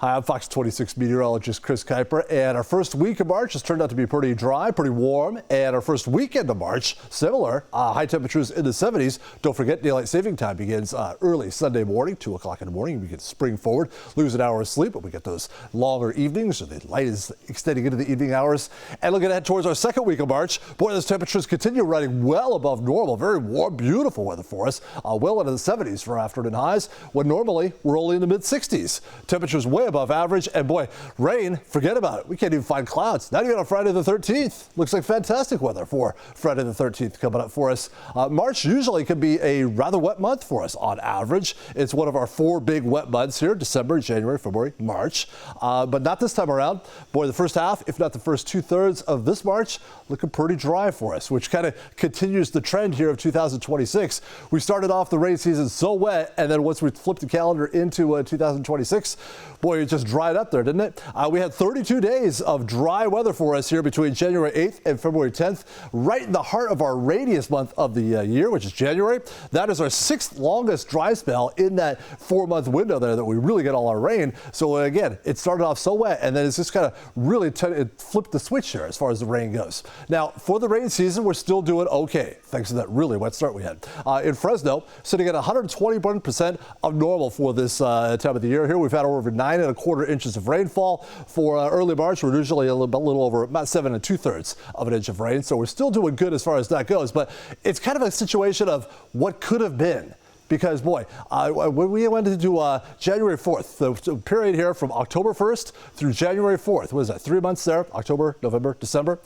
Hi, I'm Fox 26 meteorologist Kris Kuyper, and our first week of March has turned out to be pretty dry, pretty warm, and our first weekend of March, similar, high temperatures in the 70s. Don't forget, daylight saving time begins early Sunday morning, 2 o'clock in the morning. We get spring forward, lose an hour of sleep, but we get those longer evenings, so the light is extending into the evening hours. And looking ahead towards our second week of March, boy, those temperatures continue running well above normal. Very warm, beautiful weather for us, well into the 70s for afternoon highs, when normally we're only in the mid-60s. Temperatures way above average, and boy, rain, forget about it. We can't even find clouds. Not even on Friday the 13th. Looks like fantastic weather for Friday the 13th coming up for us. March usually can be a rather wet month for us on average. It's one of our 4 big wet months here: December, January, February, March. But not this time around. Boy, the first half, if not the first 2/3 of this March, looking pretty dry for us, which kind of continues the trend here of 2026. We started off the rain season so wet, and then once we flipped the calendar into 2026, boy, it just dried up there, didn't it? We had 32 days of dry weather for us here between January 8th and February 10th, right in the heart of our rainiest month of the year, which is January. That is our 6th longest dry spell in that 4-month window there that we really get all our rain. So again, it started off so wet, and then it's just kind of really it flipped the switch here as far as the rain goes. Now, for the rain season, we're still doing okay, thanks to that really wet start we had. In Fresno, sitting at 121% of normal for this time of the year here. We've had over 9¼ inches of rainfall. For early March, we're usually a little over about 7 2/3 of an inch of rain. So we're still doing good as far as that goes. But it's kind of a situation of what could have been. Because, boy, when we went into January 4th, the period here from October 1st through January 4th, what is that, 3 months there, October, November, December,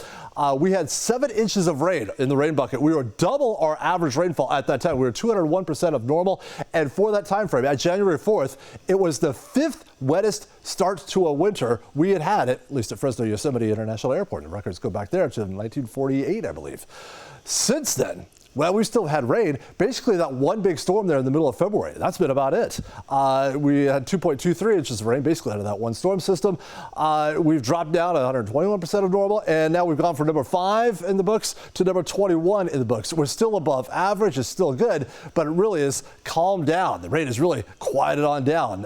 we had 7 inches of rain in the rain bucket. We were double our average rainfall at that time. We were 201% of normal. And for that time frame, at January 4th, it was the 5th wettest start to a winter we had at least at Fresno Yosemite International Airport. The records go back there to 1948, I believe. Since then, well, we still had rain. Basically, that one big storm there in the middle of February. That's been about it. We had 2.23 inches of rain, basically out of that one storm system. We've dropped down to 121% of normal, and now we've gone from number 5 in the books to number 21 in the books. We're still above average. It's still good, but it really is calmed down. The rain has really quieted on down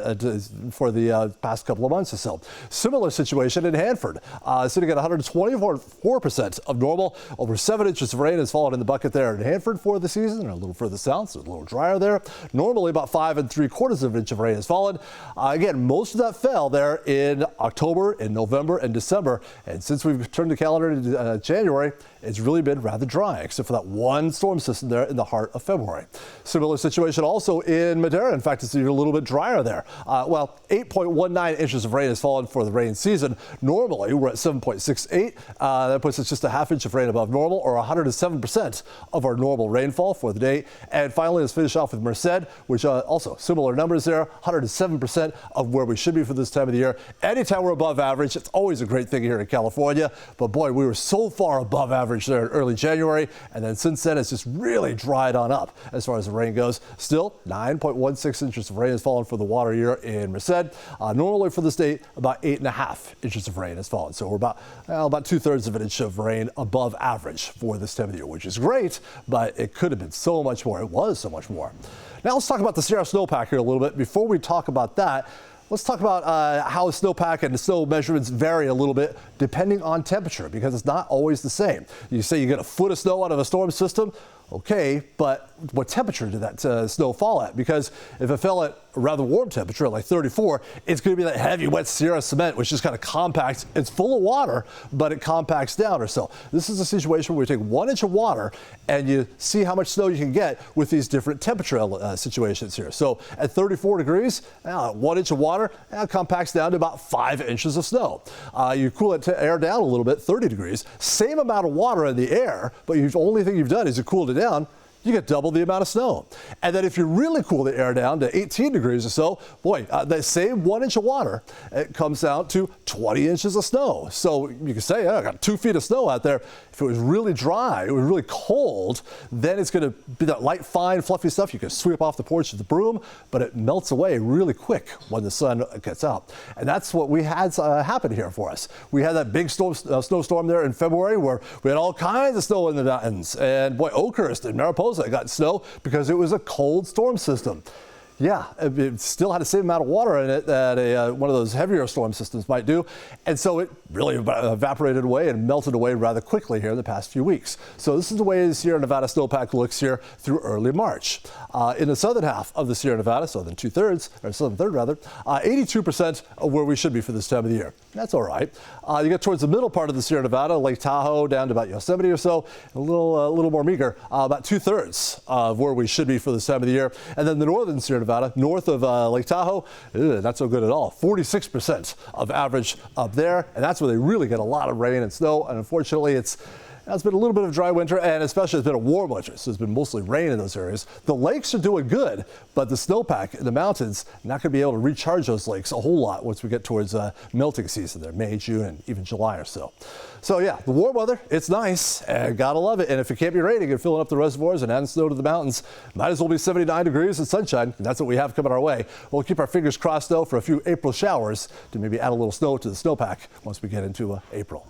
for the past couple of months or so. Similar situation in Hanford, sitting at 124% of normal. Over 7 inches of rain has fallen in the bucket there in Hanford for the season, a little further south, so a little drier there. Normally about 5 3/4 of an inch of rain has fallen. Again, most of that fell there in October, in November, and December. And since we've turned the calendar to January, it's really been rather dry, except for that one storm system there in the heart of February. Similar situation also in Madera. In fact, it's even a little bit drier there. 8.19 inches of rain has fallen for the rain season. Normally, we're at 7.68. That puts us just a ½ inch of rain above normal, or 107% of our normal rainfall for the day. And finally, let's finish off with Merced, which also similar numbers there, 107% of where we should be for this time of the year. Anytime we're above average, it's always a great thing here in California. But boy, we were so far above average there in early January, and then since then it's just really dried on up as far as the rain goes. Still, 9.16 inches of rain has fallen for the water year in Merced. Normally for the state, about 8.5 inches of rain has fallen. So we're about 2/3 of an inch of rain above average for this time of the year, which is great, but it could have been so much more. It was so much more. Now let's talk about the Sierra snowpack here a little bit. Before we talk about that, let's talk about how snowpack and the snow measurements vary a little bit depending on temperature, because it's not always the same. You say you get a foot of snow out of a storm system, okay, but what temperature did that snow fall at? Because if it fell at a rather warm temperature, like 34, it's going to be that heavy, wet Sierra cement, which just kind of compacts. It's full of water, but it compacts down or so. This is a situation where you take 1 inch of water and you see how much snow you can get with these different temperature situations here. So at 34 degrees, 1 inch of water compacts down to about 5 inches of snow. You cool that air down a little bit, 30 degrees, same amount of water in the air, but the only thing you've done is you cooled it down. You get double the amount of snow. And then if you really cool the air down to 18 degrees or so, boy, that same 1 inch of water, it comes down to 20 inches of snow. So you can say, I got 2 feet of snow out there. If it was really dry, it was really cold, then it's going to be that light, fine, fluffy stuff you can sweep off the porch with the broom, but it melts away really quick when the sun gets out. And that's what we had happen here for us. We had that big snowstorm there in February where we had all kinds of snow in the mountains. And boy, Oakhurst and Mariposa got snow because it was a cold storm system. Yeah, it still had the same amount of water in it that one of those heavier storm systems might do. And so it really evaporated away and melted away rather quickly here in the past few weeks. So this is the way the Sierra Nevada snowpack looks here through early March. In the southern half of the Sierra Nevada, southern third rather, 82% of where we should be for this time of the year. That's all right. You get towards the middle part of the Sierra Nevada, Lake Tahoe down to about Yosemite or so, a little more meager, about 2/3 of where we should be for this time of the year. And then the northern Sierra Nevada, north of Lake Tahoe, not so good at all. 46% of average up there, and that's where they really get a lot of rain and snow. And unfortunately, it's been a little bit of a dry winter, and especially it's been a warm winter, so it's been mostly rain in those areas. The lakes are doing good, but the snowpack in the mountains, not going to be able to recharge those lakes a whole lot once we get towards melting season there, May, June, and even July or so. So yeah, the warm weather, it's nice, and gotta love it. And if it can't be raining and filling up the reservoirs and adding snow to the mountains, might as well be 79 degrees and sunshine, and that's what we have coming our way. We'll keep our fingers crossed, though, for a few April showers to maybe add a little snow to the snowpack once we get into April.